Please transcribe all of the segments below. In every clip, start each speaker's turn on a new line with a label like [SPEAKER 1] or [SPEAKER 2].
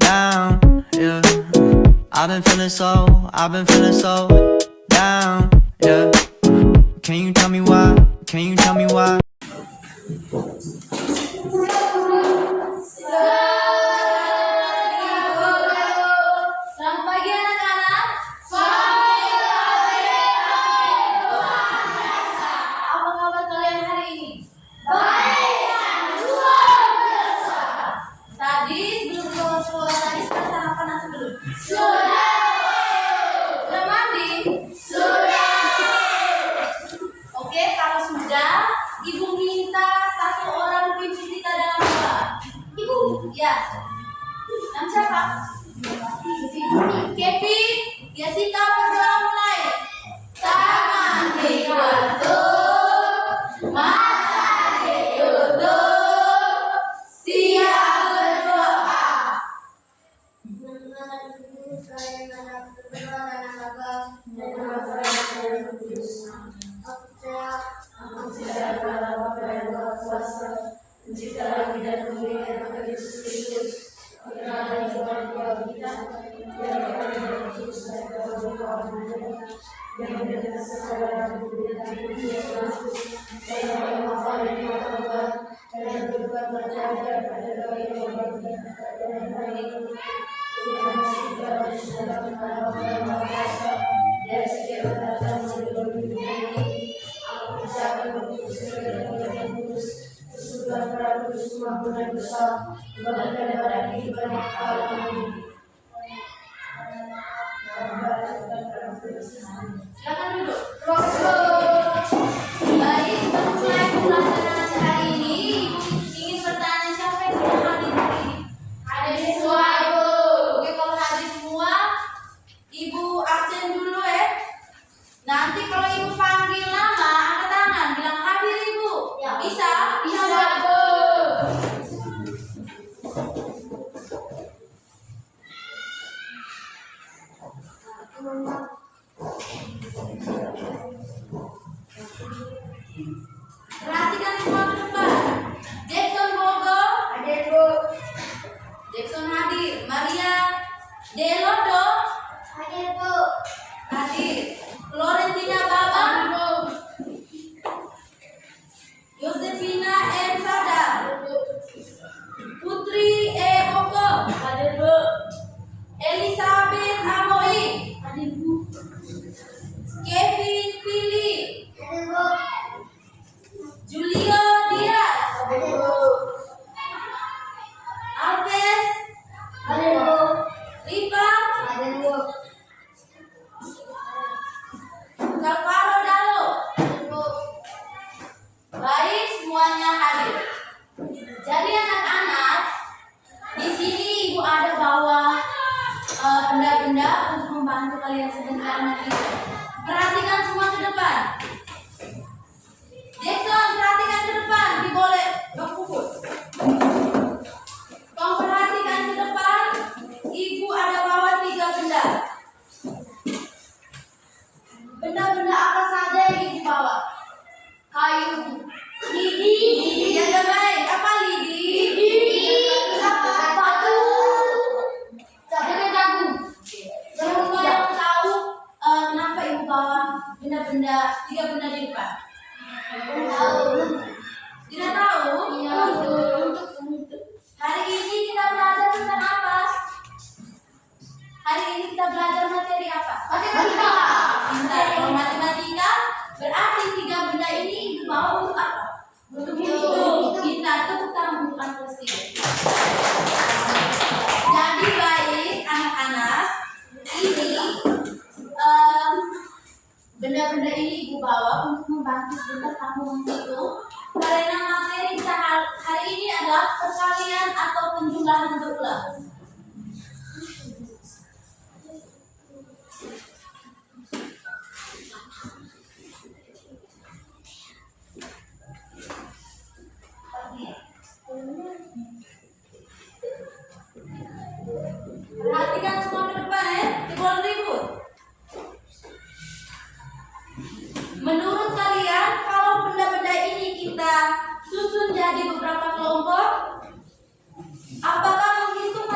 [SPEAKER 1] down, yeah. I've been feeling so down, yeah. Can you tell me why? Can you tell me why?
[SPEAKER 2] Selamat pagi anak-anak. Apa kabar kalian hari ini? Baik dan luar biasa. Tadi sebelum keluar sekolah tadi sudah sarapan atau belum? Sudah. Sudah mandi? Sudah. Oke, kalau sudah, Ibu minta satu orang pimpin kita dalam doa. Ibu? Ya. Nama siapa? Kevin, Jessica berdoa mulai. Tangan diketuk, mata ditutup, siap berdoa. Silakan duduk. Baik, untuk mulai pembelajaran hari ini, ingin bertanya siapa yang sudah hadir hari ini? Hadir semua, Ibu. Oke, kalau hadir semua, Ibu absen dulu ya. Nanti kalau Ibu panggil nama, angkat tangan, bilang hadir Ibu. Ya. Bisa? Bisa, Bu. Perhatikan semua ke depan. Jackson Bogo hadir, Bu. Jackson hadir. Maria Delodo hadir, Bu. Hadir. Florentina Baba, Bu. Yosefina M. Sada, Putri E. Oko hadir, Bu. Elizabeth Amoi hadir, Bu. Kevin Pili hadir, Bu. Julio Diaz hadir, Bu. Alves hadir, Bu. Riva hadir, Bu. Calvaro Dalo hadir, Bu. Baik, semuanya hadir. Jadi anak-anak, di sini Ibu ada bawa benda-benda untuk membantu kalian sebentar nanti. Perhatikan semua ke depan. Jackson, perhatikan ke depan. Diboleh berpukul. Kau perhatikan ke depan. Ibu ada bawa 3 benda. Benda-benda apa saja yang Ibu bawa? Kayu. Lidi. Yang baik. Apa lidi? Batu. Jagung. Semua yang tahu kenapa Ibu bawa benda-benda 3 benda di depan? Tidak tahu? Hari ini kita belajar tentang apa? Hari ini kita belajar materi apa? Matematika. Pintar. Kalau matematika berarti 3 benda ini Ibu bawa untuk apa? Untuk hitung. Kita tepuk tangan untuk anak presiden. Jadi baik anak-anak, ini benda-benda ini Ibu bawa untuk membantu sebentar kamu menghitung. Karena materi kita hari ini adalah perkalian atau penjumlahan berulang. Perhatikan semua ke depan ya, tidak ribut. Menurut kalian, kalau benda-benda ini kita susun jadi beberapa kelompok, apakah menghitung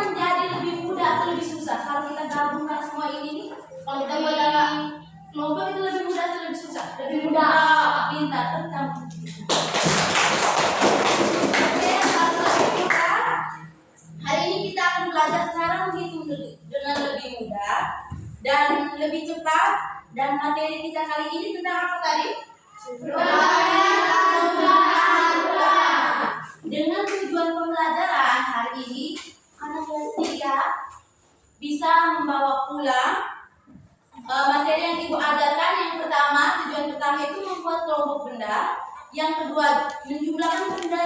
[SPEAKER 2] kita akan belajar cara menghitung dengan lebih mudah dan lebih cepat. Dan materi kita kali ini tentang apa tadi? Dengan tujuan pembelajaran hari ini, anak kelas 3 bisa membawa pulang materi yang ibu ajarkan. Yang pertama, tujuan pertama itu membuat kelompok benda. Yang kedua, menjumlahkan benda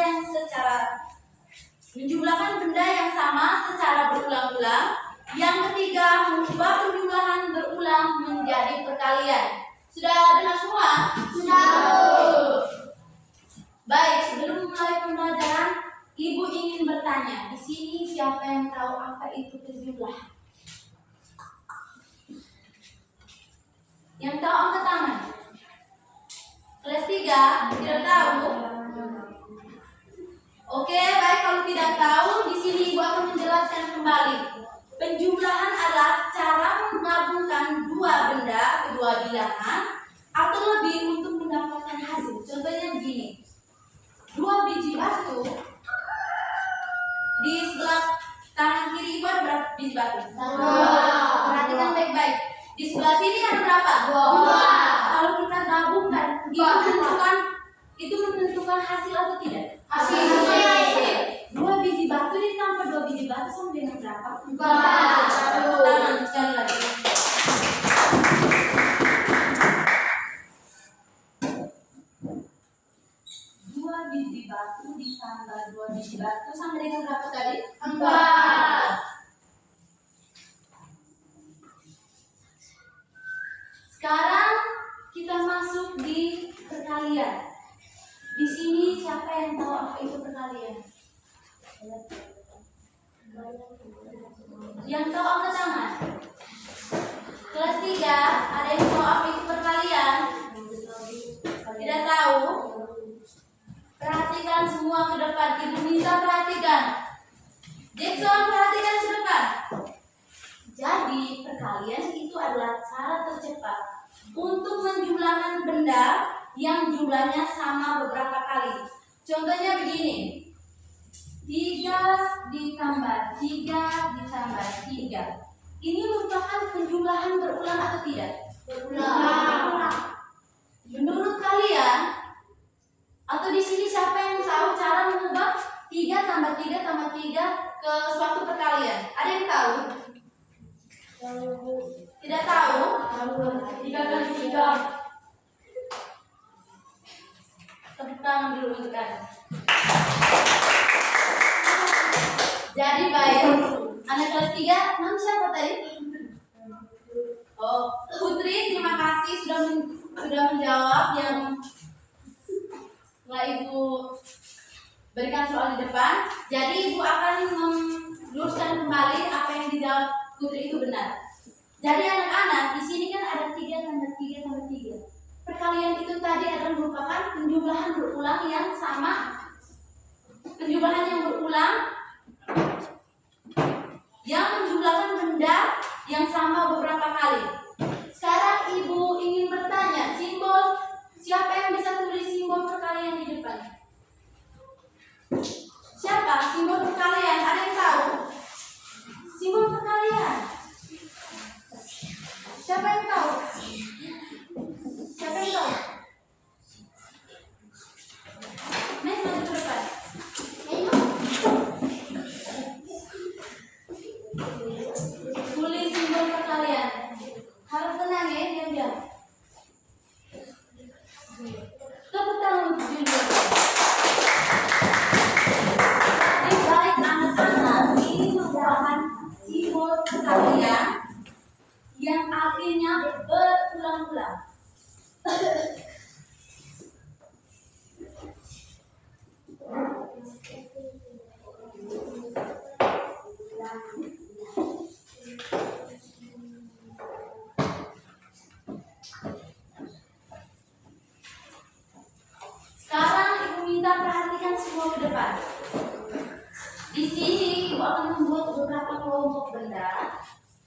[SPEAKER 2] yang sama secara berulang-ulang. Yang ketiga, mengubah penjumlahan berulang menjadi perkalian. Sudah dengar semua? Sudah. Baik, sebelum mulai pembelajaran, ibu ingin bertanya. Di sini siapa yang tahu apa itu berjumlah? Yang tahu angkat tangan. Kelas 3 tidak tahu? Oke, baik, kalau tidak tahu, di sini ibu akan menjelaskan kembali. Penjumlahan adalah cara menggabungkan dua benda, kedua bilangan, atau lebih untuk mendapatkan hasil. Contohnya begini. 2 biji batu. Di sebelah kanan kiri ibu ada berapa biji batu? 2. Perhatikan baik-baik. Di sebelah sini ada berapa? 2. Kalau kita gabungkan, itu menentukan hasil atau tidak? Hasil. 2 biji batu ditambah 2 biji batu sama dengan berapa? 4. Tangan sekali lagi. 2 biji batu ditambah 2 biji batu sama dengan berapa tadi? 4. Sekarang kita masuk di perkalian. Di sini siapa yang tahu apa itu perkalian? Yang tahu angkat tangan. Kelas 3, ada yang tahu apa itu perkalian? Tidak tahu? Perhatikan semua ke depan. Ibu minta perhatikan. Jackson, perhatikan ke depan. Jadi perkalian itu adalah cara tercepat untuk menjumlahkan benda yang jumlahnya sama beberapa kali. Contohnya begini. 3 ditambah 3 ditambah 3. Ini merupakan penjumlahan berulang atau tidak? Berulang. Menurut kalian, atau di sini siapa yang tahu cara mengubah 3 tambah 3 tambah 3 ke suatu perkalian? Ada yang tahu? Tidak tahu? 3 kali 3. Tepuk tangan dulu untuk kan. Jadi baik, anak kelas 3, nama siapa tadi? Oh, Putri, terima kasih sudah menjawab yang telah ibu berikan soal di depan. Jadi ibu akan meluruskan kembali apa yang dijawab Putri itu benar. Jadi anak-anak, di sini kan ada 3 tambah 3 tambah 3. Perkalian itu tadi adalah merupakan penjumlahan berulang yang sama. Penjumlahan yang berulang yang menjumlahkan benda yang sama beberapa kali. Sekarang ibu ingin bertanya, simbol, siapa yang bisa tulis simbol perkalian di depan? Siapa? Simbol perkalian, ada yang tahu? Simbol perkalian. Siapa yang tahu? Siapa yang tahu? Mas, maju ke depan. Tulis simbol perkalian. Harus tenang ya, diam-diam. Tepuk tangan untuk Junior. Di balik anak-anak ini merupakan simbol perkalian yang artinya berulang-ulang. Sekarang ibu minta perhatikan semua ke depan. Di sini ibu akan membuat beberapa kelompok benda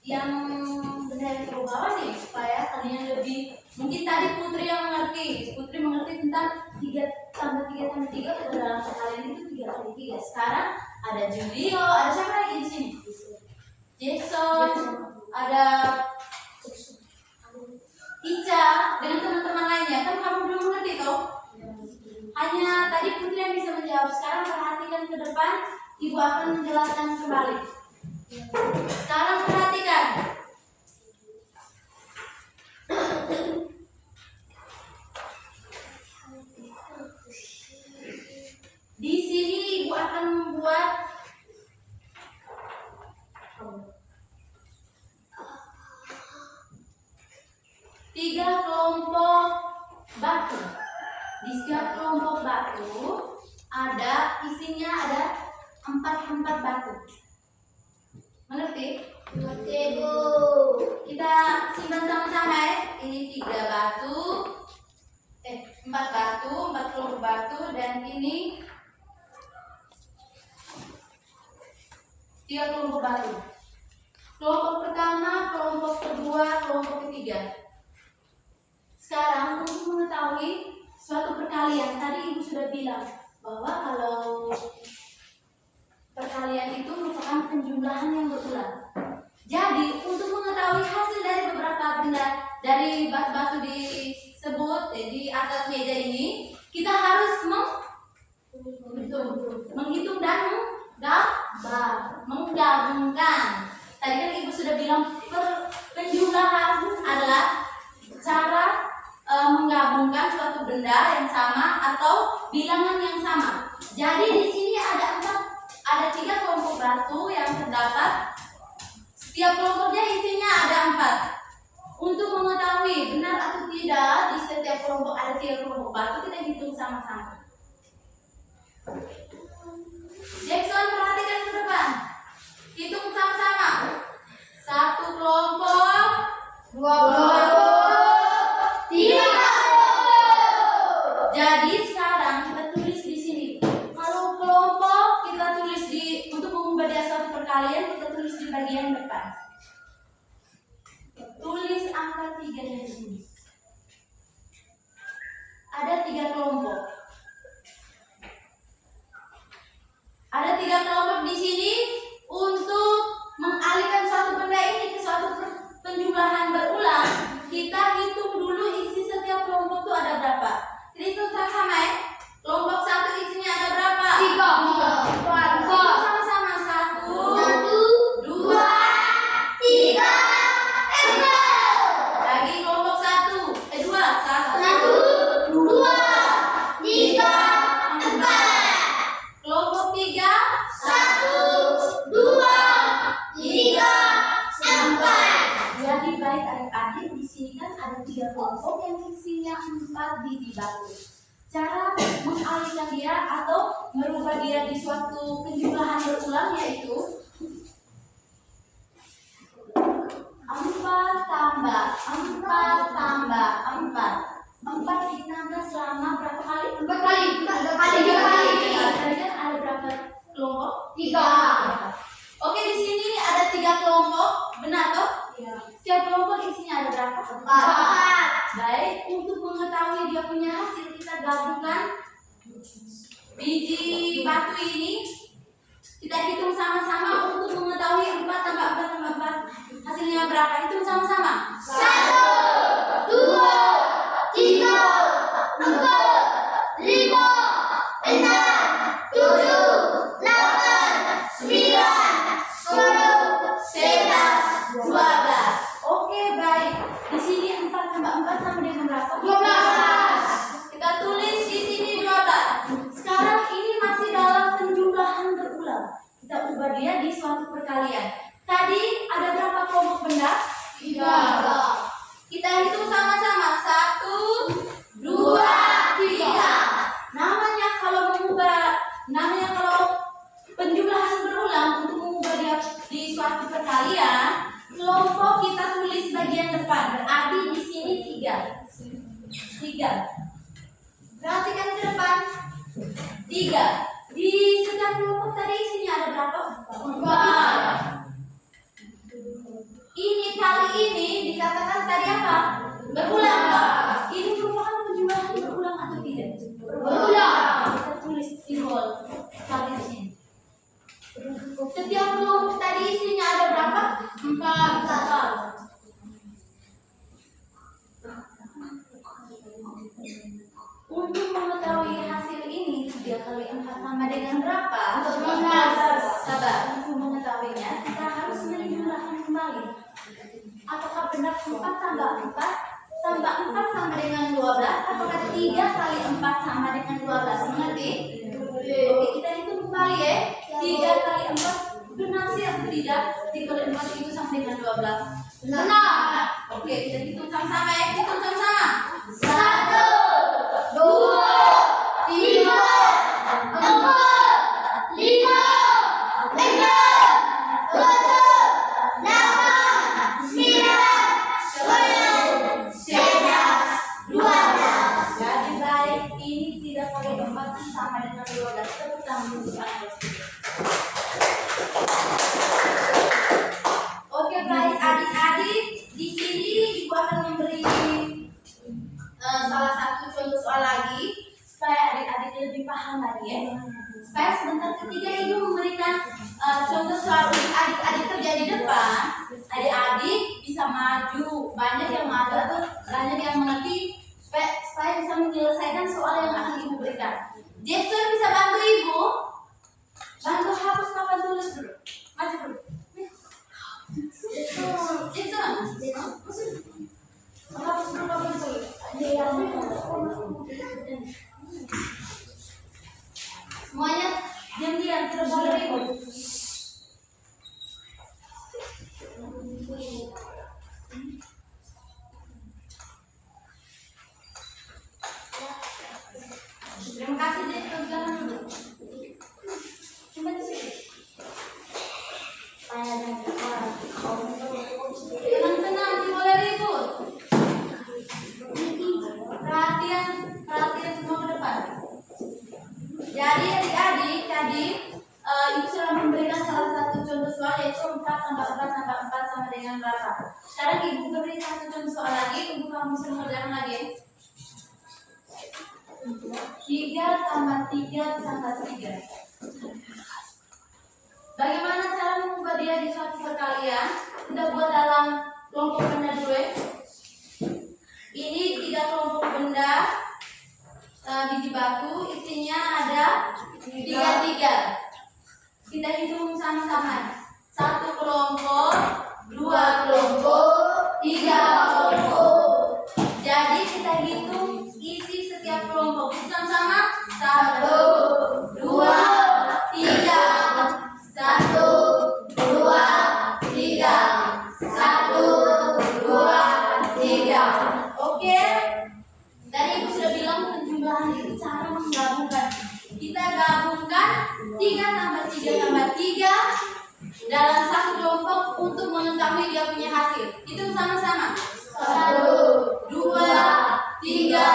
[SPEAKER 2] yang ibu bawa nih supaya kalian lebih, mungkin tadi Putri yang mengerti. Putri mengerti tentang 3 tambah 3 tambah 3 dalam perkalian itu 3 kali 3. Sekarang ada Julio, ada siapa lagi di sini? Jackson, ada Ica dengan teman-teman lainnya. Kan kamu belum mengerti toh? Hanya tadi Putri yang bisa menjawab. Sekarang perhatikan ke depan, Ibu akan menjelaskan kembali. Sekarang perhatikan. Di sini Ibu akan membuat tiga kelompok batu. Di setiap kelompok batu ada isinya ada 4 batu. Mengerti?
[SPEAKER 3] Mengerti, Bu.
[SPEAKER 2] Kita simpan sama-sama ya. Ini 3 batu, 4 batu, 4 kelompok batu, dan ini 3 kelompok batu. Kelompok pertama, kelompok kedua, kelompok ketiga. Sekarang untuk mengetahui suatu perkalian, tadi Ibu sudah bilang bahwa kalau perkalian itu merupakan penjumlahan yang berulang. Jadi untuk mengetahui hasil dari beberapa benda dari batu-batu disebut di atas meja ini, kita harus menghitung dan menggabungkan. Tadi kan Ibu sudah bilang penjumlahan adalah cara menggabungkan suatu benda yang sama atau bilangan yang sama. Jadi di sini ada 3 kelompok batu yang terdapat. Setiap kelompoknya isinya ada 4. Untuk mengetahui benar atau tidak di setiap kelompok ada 3 kelompok batu, kita hitung sama-sama. Jackson, perhatikan ke depan. Hitung sama-sama. 1 kelompok, 2 kelompok, 3. Jadi sekarang kita tulis di sini. Kalau kelompok kita tulis untuk mengubah dia suatu perkalian, kita tulis di bagian depan. Tulis angka 3-nya di sini. Ada 3 kelompok. Ada 3 kelompok di sini. Untuk mengalihkan suatu benda ini ke suatu penjumlahan berulang, kita hitung dulu isi setiap kelompok itu ada berapa. Kita hitung sama-sama ya. Kelompok 1 isinya ada berapa? 3. Sama-sama. 1, 2, 3, 4. Lagi kelompok 2. 1, 2, 3, 4. Kelompok 3. 1, 2, 3, 4. Jadi baik adik-adik, di sini kan ada 3 kelompok yang isinya 4 biji batu. Cara mengalihkan dia atau merubah dia di suatu penjumlahan berulang yaitu 4 tambah 4. 4 ditambah selama berapa kali?
[SPEAKER 3] 4 kali.
[SPEAKER 2] 3 kali. Tadi kan ada berapa kelompok? 3. Oke, di sini ada 3 kelompok, benar toh?
[SPEAKER 3] Iya.
[SPEAKER 2] Setiap kelompok isinya ada berapa?
[SPEAKER 3] 4.
[SPEAKER 2] Baik, untuk mengetahui dia punya hasil, kita gabungkan biji batu ini. Kita hitung sama-sama untuk mengetahui 4 tambah 4 tambah 4 hasilnya berapa. Hitung sama-sama.
[SPEAKER 3] 1, 2, 3, 4, 5, 6, 7, 8, 9, 10, 11, 12. Oke, baik. Di sini 4 tambah 4 sama dengan berapa? 12.
[SPEAKER 2] Kita tulis di sini 12. Sekarang ini masih dalam penjumlahan berulang. Kita ubah dia di suatu perkalian. Tadi ada berapa kelompok benda?
[SPEAKER 3] 3.
[SPEAKER 2] Kita hitung sama-sama. 1, 2, 3. Namanya kalau penjumlahan berulang, untuk mengubah dia di suatu perkalian, kelompok kita tulis bagian depan. Berarti di sini 3. Perhatikan ke depan. 3. Di setiap kelompok tadi isinya ada berapa? 4. Ini kali ini dikatakan tadi apa? Berulang toh? Ini merupakan penjumlahan berulang atau tidak?
[SPEAKER 3] Berulang.
[SPEAKER 2] Kita tulis simbol kali di sini. dengan berapa?
[SPEAKER 3] 12.
[SPEAKER 2] Sabar, untuk mengetahuinya kita harus menjumlahkan kembali. Apakah benar 4 tambah 4 tambah 4 sama dengan 12? Apakah 3 kali 4 sama dengan 12? Mengerti? Oke, kita hitung kembali ya. 3 kali 4 benar sih atau tidak? 3 kali 4 itu sama dengan 12.
[SPEAKER 3] Benar.
[SPEAKER 2] Oke, kita hitung sama-sama ya. Hitung sama-sama.
[SPEAKER 3] 1, 2, 3, 4, 5, 6, 7, 8, 9, 10, 11, 12.
[SPEAKER 2] Jadi baik, ini tidak kali 4 sama dengan 12. Tepuk tangan untuk Anda. Oke baik adik-adik, di sini ibu akan memberi salah satu contoh soal lagi supaya adik-adik lebih paham lagi ya. Supaya sebentar ketika ibu memberikan contoh soal untuk adik-adik kerja di depan, adik-adik bisa maju, banyak yang maju atau banyak yang mengerti supaya bisa menyelesaikan soal yang akan ibu berikan. Jackson bisa bantu ibu, bantu hapus papan tulis dulu, maju dulu. Jackson, hapus dulu papan tulis. Semuanya diam-diam, tidak boleh ribut. Terima kasih Jackson, jangan dulu. Cuma di sini. Tenang-tenang, tidak boleh ribut. Perhatian semua ke depan. Jadi adik-adik tadi ibu sudah memberikan salah satu contoh soal yaitu 4 tambah 4 tambah 4 sama dengan berapa. Sekarang ibu beri satu contoh soal lagi untuk kamu bisa mengerjakan lagi. 3 tambah 3 tambah 3. Bagaimana cara mengubah dia di suatu perkalian? Kita buat dalam kelompok benda dulu ya. Ini 3 kelompok benda biji batu, isinya ada 3. Kita hitung sama-sama. 1 kelompok, 2 kelompok, 3 kelompok. Jadi kita hitung isi setiap kelompok. Hitung sama 1, 2, 3. 1, 2, 3. 1, 2, 3. Oke. Tadi ibu sudah bilang penjumlahan itu cara menggabungkan. Kita gabungkan 3 tambah 3 tambah 3 dalam satu kelompok untuk mengetahui dia punya hasil. Hitung sama-sama. 1, 2, 3,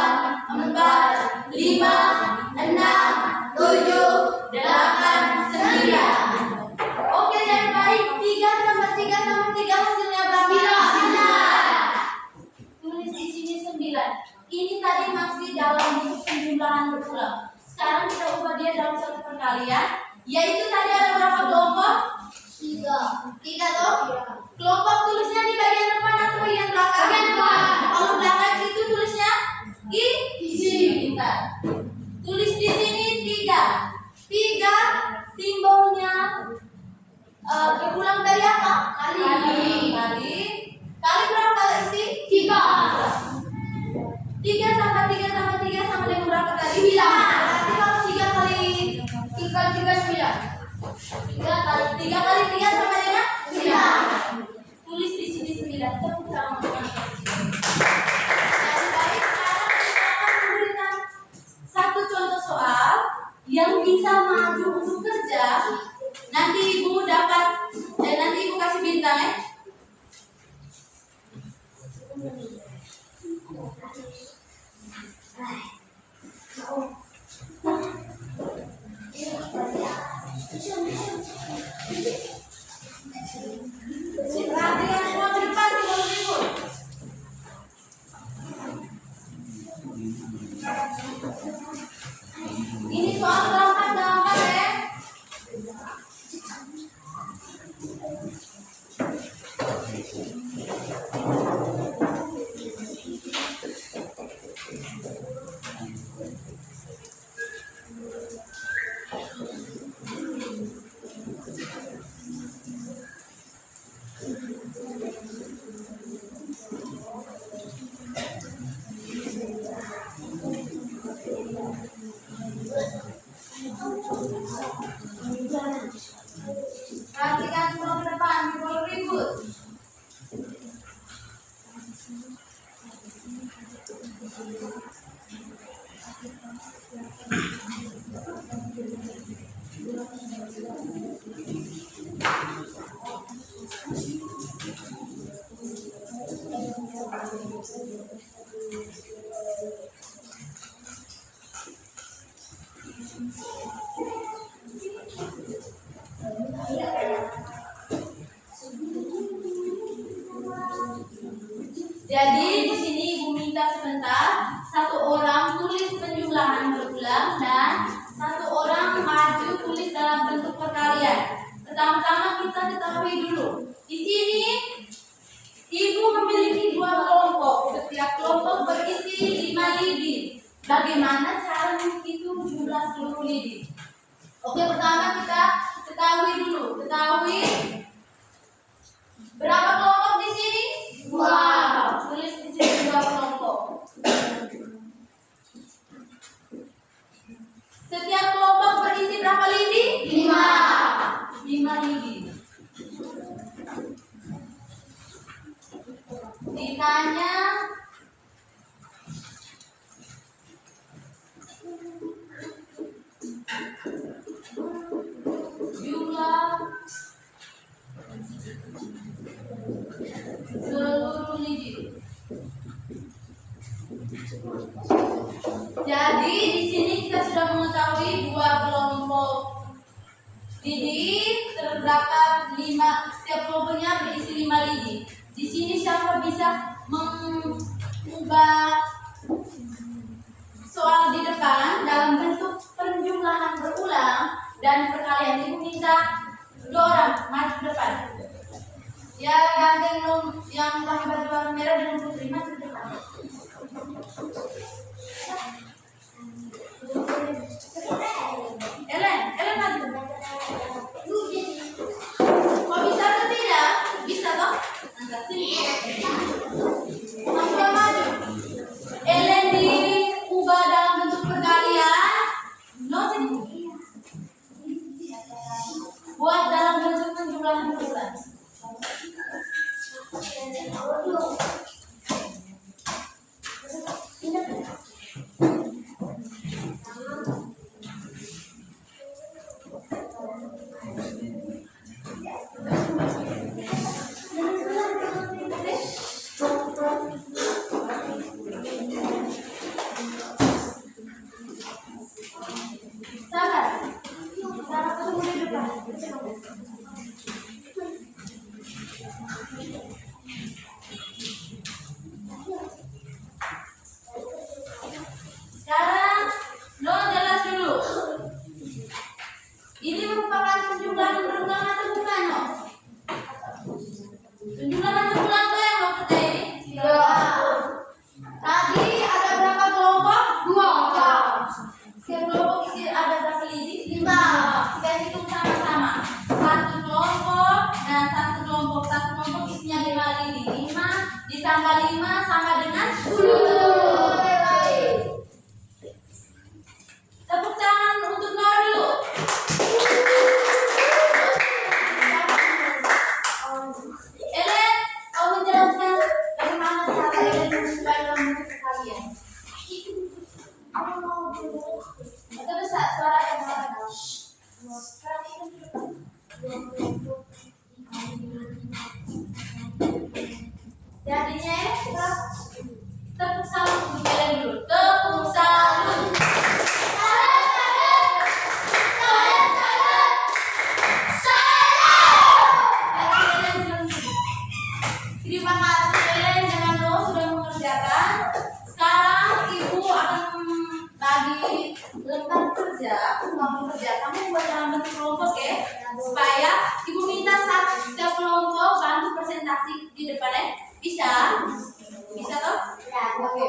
[SPEAKER 2] 4, 5, 6, 7, 8, 9. Oke yang baik, 3 tambah 3 tambah 3 hasilnya berapa? 9. Tulis di sini 9. Ini tadi masih dalam bentuk penjumlahan berulang. Sekarang kita ubah dia dalam satu perkalian, yaitu tadi ada berapa kelompok? 3 toh? Kelompok tulisnya di bagian depan atau bagian belakang?
[SPEAKER 3] Bagian depan.
[SPEAKER 2] Kalau belakang itu tulisnya isi. Pintar. Tulis di sini 3. 3 simbolnya berulang dari apa? Kali. Kali berapa isi? 3. 3 tambah 3 tambah 3 sama dengan berapa tadi? 9. Berarti kalau 3 kali 3 9. 3 kali 3 sama dengan 9. Jadi di sini Ibu minta sebentar, satu orang tulis penjumlahan berulang dan satu orang maju tulis dalam bentuk perkalian. Pertama-tama kita ketahui dulu. Di sini Ibu memiliki dua kelompok. Setiap kelompok berisi 5 lidi. Bagaimana cara menghitung jumlah seluruh lidi? Oke, pertama kita ketahui dulu. Ketahui berapa kelompok di sini? 2. Tulis di sini 2 kelompok. Setiap kelompok berisi berapa lidi? 5 lidi. Ditanya jumlah seluruh lidi. Jadi di sini kita sudah mengetahui 2 kelompok lidi, terdapat 5, setiap kelompoknya berisi 5 lidi. Di sini siapa bisa mengubah soal di depan dalam bentuk penjumlahan berulang dan perkalian? Ibu minta 2 orang maju ke depan. Ya, ganteng yang pakai baju warna merah dan putih maju ke depan. Ellen maju. Kok bisa atau tidak? Bisa toh? Angkat sini. Maju. Ellen diubah dalam bentuk perkalian. No, sini. Buat dalam bentuk penjumlahan berulang. Sekarang lo jelas dulu. Ini merupakan penjumlahan berulang atau bukan? No? Penjumlahan berulang tuh yang lo kerja ini? Tadi ada berapa kelompok? 2. Setiap kelompok isi ada berapa lidi? 5. Kita hitung sama-sama. Satu kelompok isinya 5 lidi. 5 ditambah 5 sama dengan 10. Tepuk tangan untuk Noah dulu. Ellen, kau menjelaskan bagaimana cara Ellen mengubah dalam bentuk perkalian. Atau bisa suara yang jadinya tepuk salam untuk Ellen dulu. Tepuk salam. Terima kasih Ellen dengan lo sudah mengerjakan. Sekarang Ibu akan bagi lembar kerja. Kamu kerja, kamu buat dalam bentuk kelompok ya, supaya Ibu minta setiap kelompok bantu presentasi di depan ya. Bisa? Bisa toh? Ya. Oke.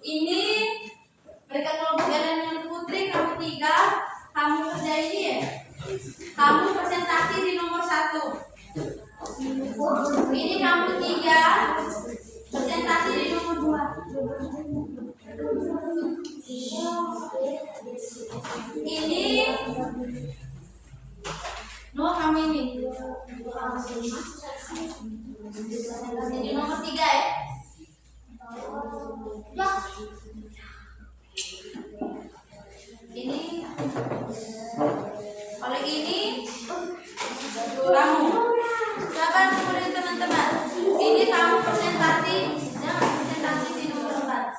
[SPEAKER 2] Ini mereka kelompok Ellen dan Putri, kamu 3, kamu kerja ini ya. Kamu presentasi di nomor 1. Ini kamu 3, presentasi di nomor 2. Ini kamu ini presentasi di nomor 3 ya. Ini oleh ini kamu sabar kemudian teman-teman. Ini kamu presentasi, jangan presentasi di nomor 4.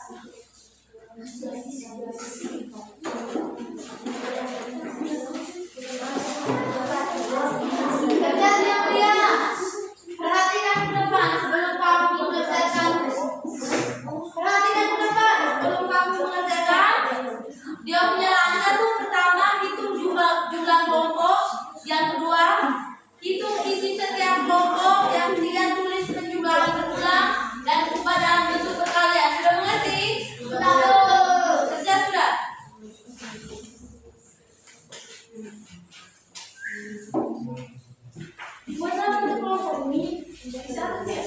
[SPEAKER 2] Kerja dia. Buat apa untuk kelompok ini? Bisa tidak?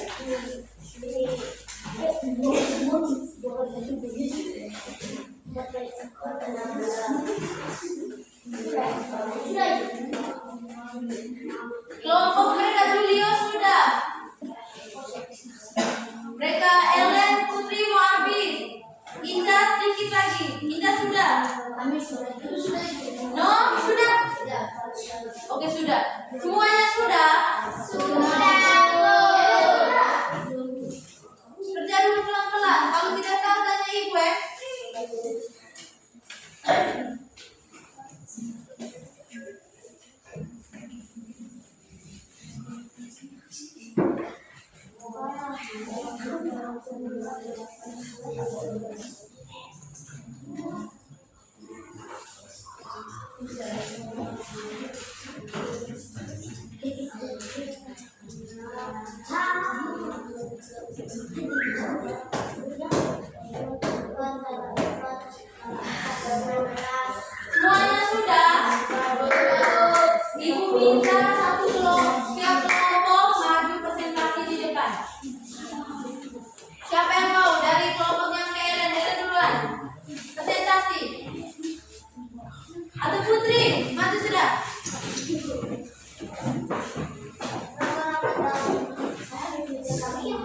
[SPEAKER 2] Kelompok mereka Julio sudah. Mereka Ellen Putri mau habis. Indah sedikit lagi. Indah sudah. No, sudah. Oke sudah. Semuanya sudah. Kerja dulu pelan-pelan. Kalau tidak tahu tanya ibu ya. Semuanya sudah. Ibu minta satu setiap kelompok maju presentasi di depan. Siapa yang mau dari kelompok yang ke Ellen? Ellen duluan. Presentasi. Atau Putri, maju sudah.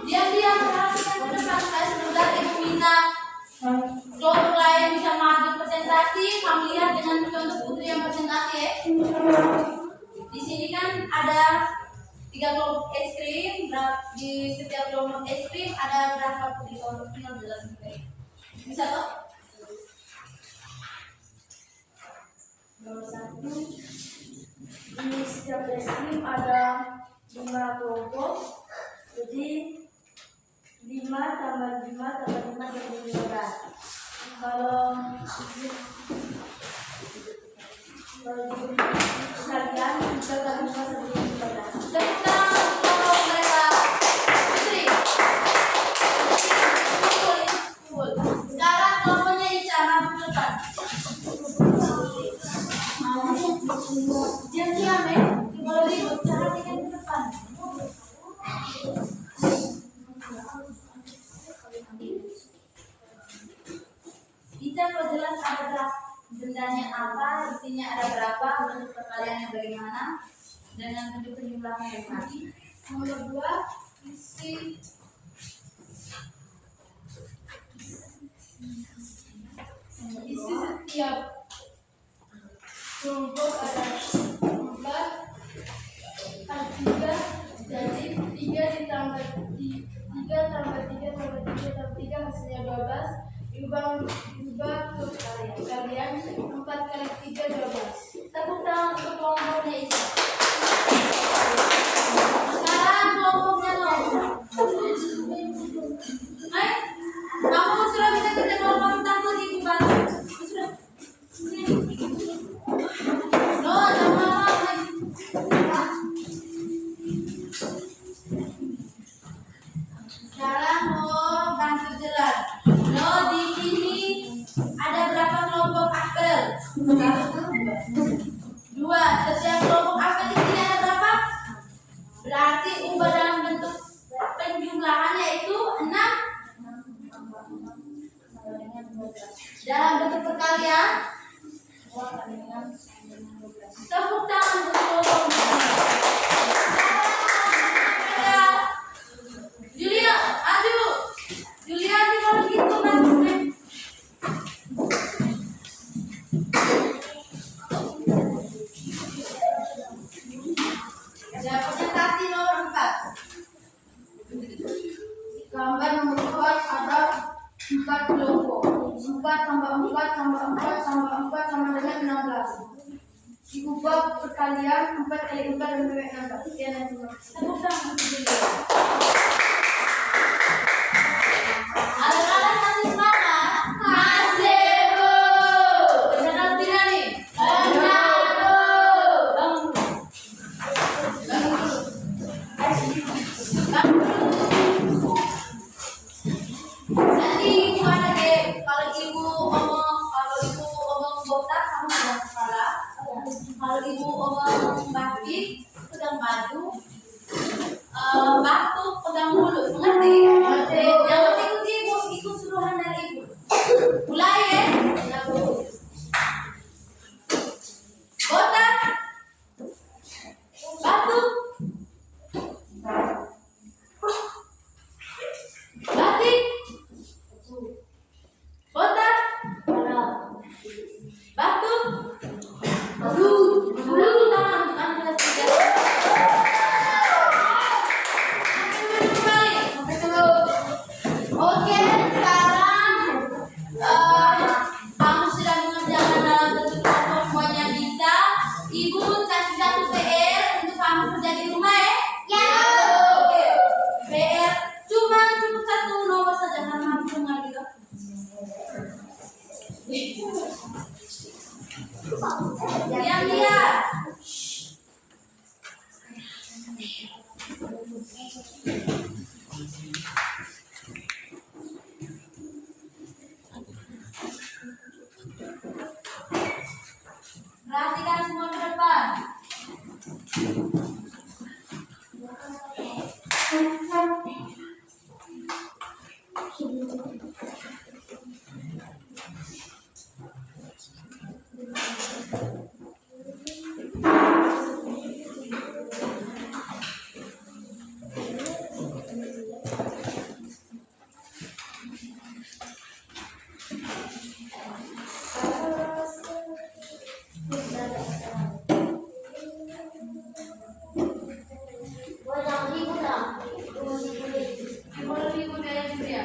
[SPEAKER 2] Diam-diam perhatikan ke depan. Saya sebentar ibu minta kelompok lain bisa maju presentasi. Kamu lihat dengan contoh Putri yang presentasi ya. Di sini kan ada 3 kelompok es krim. Di setiap kelompok es krim ada berapa Putri? Kelompok tinggal jelasin. Bisa toh?
[SPEAKER 3] Nomor 1, di setiap es krim ada 5 kelompok, jadi 5 tambah 5 tambah 5 sama 15. Kalau kalian bisa tambah 5 sama 15.
[SPEAKER 2] Tepuk tangan untuk kelompok mereka. Putri. Kumpul. Sekarang kelompoknya Ica maju ke depan. Diam-diam ya. Kalau ribut perhatikan ke depan. Ica kok jelas ada berapa bendanya apa, isinya ada berapa, bentuk perkaliannya bagaimana, dengan bentuk penjumlahan yang tadi. Nomor 2, isi setiap kelompok ada 4, 3, jadi 3 ditambah 3 tambah 3 tambah 3 tambah 3 hasilnya 12. Diubah ke kalian 4 kali 3 12. Tepuk tangan untuk kelompoknya Isa. Sekarang kelompoknya Noh. Hai, kamu sudah bisa kerja kelompok takut ibu bantu. Sudah. No, jangan lama lagi. Sekarang mau bantu jelas. No, di sini ada berapa kelompok apel? 2. Setiap kelompok apel di sini ada berapa? Berarti ubah dalam bentuk penjumlahan yaitu 6. Dalam bentuk perkalian. Tepuk tangan untuk kelompoknya. Julia, aju. Julia, kalau gitu kan. Ya, presentasi nomor 4. Gambar nomor 4 ada 4 kelompok. 4 tambah 4 tambah 4 tambah 4 sama dengan 16. Diubah perkalian 4 kali 4 dan bebek 16. Sekian yang cuma. Tepuk tangan untuk Julia. Anak-anak masih semangat? Masih, Bu. Benar tidak nih? Benar, Bu. Bangun dulu. Nanti ibu ada deh. Kalau ibu omong botak, kamu jangan salah. Kalau ibu omong batik, pegang baju, batuk, pegang mulut. Mengerti? Yang penting ikut ibu, ikut suruhan dari ibu. Mulai ya. Botak, batuk, batik, botak, batuk, dulu tangan bukan kelas 3. Kembali. Oke, sekarang kamu sudah mengerjakan dalam bentuk kelompok, semuanya bisa. Ibu kasih satu PR untuk kamu kerja di rumah ya. Ya. Oke. PR cukup satu nomor saja karena kamu dengar gitu. Diam dia. Perhatikan semua ke depan. Ibu dari dia.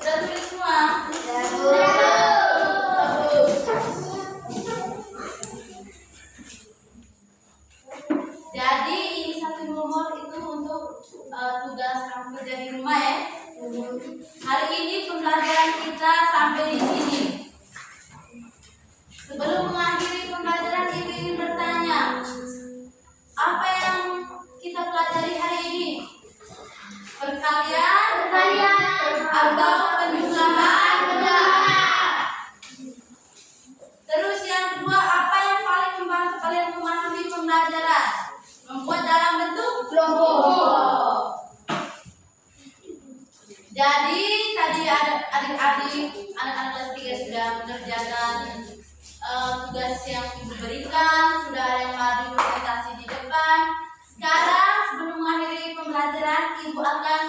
[SPEAKER 2] Sudah tulis semua? Jadi ini satu nomor itu untuk tugas kamu kerja di rumah ya. Hari ini pembelajaran kita sampai di sini. Sebelum mengakhiri pembelajaran, ibu ingin bertanya, apa yang kita pelajari hari ini? Perkalian atau penjumlahan? Terus yang kedua, apa yang paling membantu kalian memahami pembelajaran? Membuat dalam bentuk kelompok. Jadi tadi adik-adik anak-anak kelas 3 sudah mengerjakan tugas yang diberikan, sudah ada yang maju presentasi di depan. Sekarang sebelum mengakhiri pembelajaran, ibu akan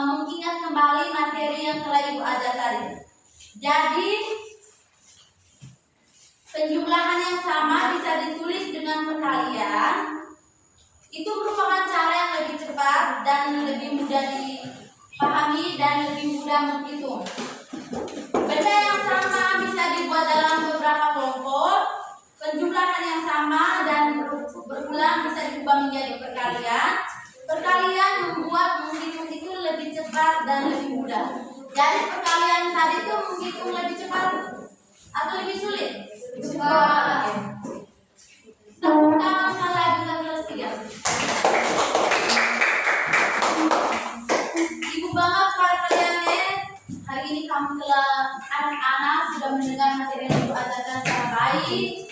[SPEAKER 2] mengingat kembali materi yang telah ibu ajar tadi. Jadi penjumlahan yang sama bisa ditulis dengan perkalian. Itu merupakan cara yang lebih cepat dan lebih mudah dipahami dan lebih mudah menghitung. Benda yang sama bisa dibuat dalam beberapa kelompok. Penjumlahan yang sama dan berulang bisa diubah menjadi perkalian. Perkalian membuat menghitung itu lebih cepat dan lebih mudah. Jadi perkalian tadi itu menghitung lebih cepat atau lebih sulit? Cepat. Tepuk tangan salah juga kelas 3. Ibu bangga kepada kalian ya. Hari ini kamu telah anak-anak sudah mendengar materi yang ibu ajarkan secara baik.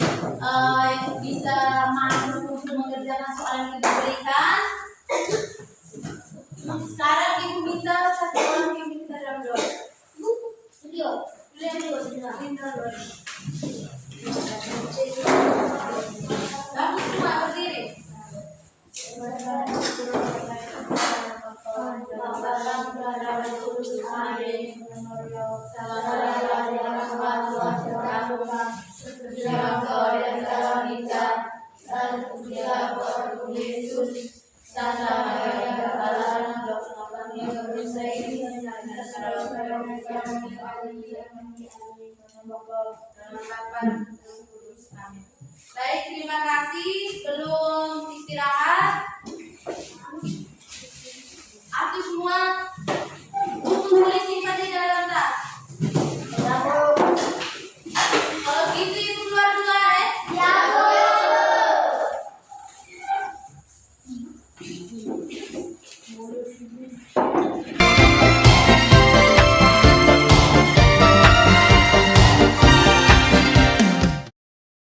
[SPEAKER 2] Bisa mampu untuk mengerjakan soal yang ibu berikan. Sekarang ibu minta satu orang yang minta dalam doa. Bagus semua berdiri. Baik, terima kasih. Sebelum istirahat,